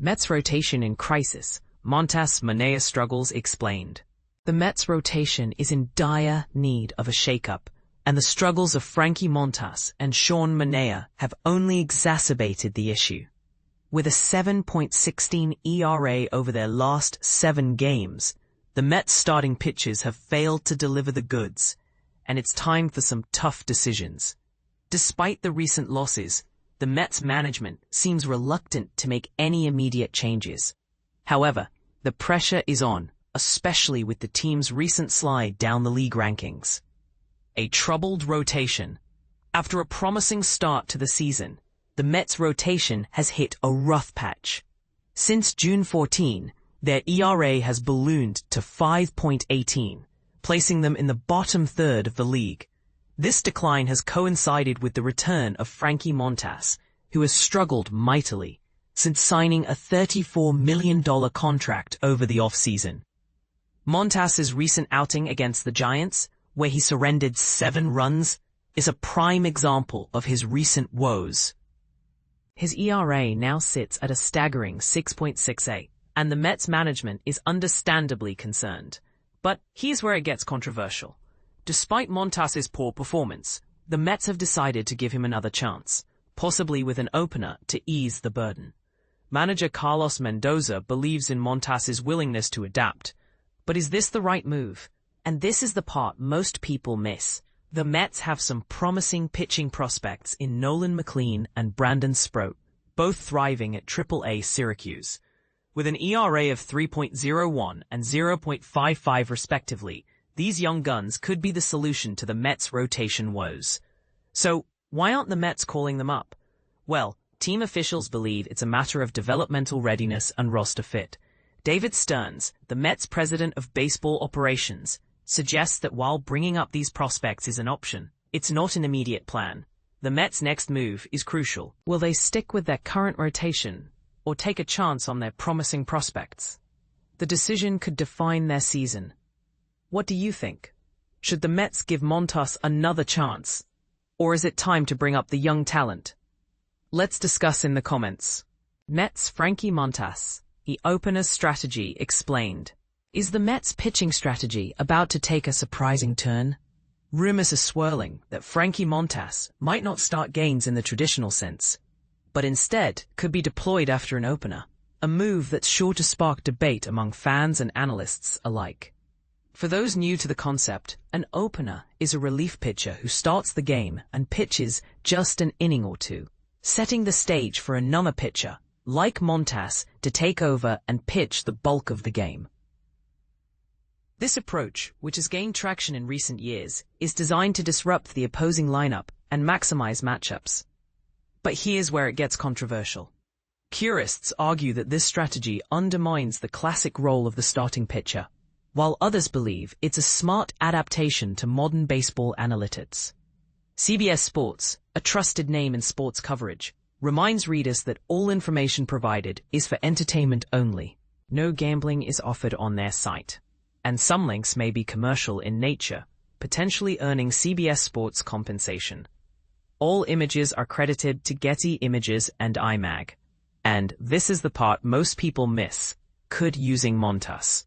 Mets rotation in crisis, Montas Manaea struggles explained. The Mets rotation is in dire need of a shakeup, and the struggles of Frankie Montas and Manaea have only exacerbated the issue. With a 7.16 ERA over their last 7 games, the Mets starting pitchers have failed to deliver the goods, and it's time for some tough decisions. Despite the recent losses, the Mets management seems reluctant to make any immediate changes. However, the pressure is on, especially with the team's recent slide down the league rankings. A troubled rotation. After a promising start to the season, the Mets rotation has hit a rough patch. Since June 14, their ERA has ballooned to 5.18, placing them in the bottom third of the league. This decline has coincided with the return of Frankie Montas, who has struggled mightily since signing a $34 million contract over the offseason. Montas's recent outing against the Giants, where he surrendered 7 runs, is a prime example of his recent woes. His ERA now sits at a staggering 6.68, and the Mets management is understandably concerned. But here's where it gets controversial. Despite Montas's poor performance, the Mets have decided to give him another chance, possibly with an opener to ease the burden. Manager Carlos Mendoza believes in Montas's willingness to adapt. But is this the right move? And this is the part most people miss. The Mets have some promising pitching prospects in Nolan McLean and Sproat, both thriving at AAA Syracuse. With an ERA of 3.01 and 0.55 respectively, these young guns could be the solution to the Mets' rotation woes. So, why aren't the Mets calling them up? Well, team officials believe it's a matter of developmental readiness and roster fit. David Stearns, the Mets' president of baseball operations, suggests that while bringing up these prospects is an option, it's not an immediate plan. The Mets' next move is crucial. Will they stick with their current rotation, or take a chance on their promising prospects? The decision could define their season. What do you think? Should the Mets give Montas another chance? Or is it time to bring up the young talent? Let's discuss in the comments. Mets Frankie Montas, the opener's strategy explained. Is the Mets' pitching strategy about to take a surprising turn? Rumors are swirling that Frankie Montas might not start games in the traditional sense, but instead could be deployed after an opener, a move that's sure to spark debate among fans and analysts alike. For those new to the concept, an opener is a relief pitcher who starts the game and pitches just an inning or two, setting the stage for another pitcher, like Montas, to take over and pitch the bulk of the game. This approach, which has gained traction in recent years, is designed to disrupt the opposing lineup and maximize matchups. But here's where it gets controversial. Purists argue that this strategy undermines the classic role of the starting pitcher, while others believe it's a smart adaptation to modern baseball analytics. CBS Sports, a trusted name in sports coverage, reminds readers that all information provided is for entertainment only. No gambling is offered on their site, and some links may be commercial in nature, potentially earning CBS Sports compensation. All images are credited to Getty Images and IMAG. And this is the part most people miss. Could using Montas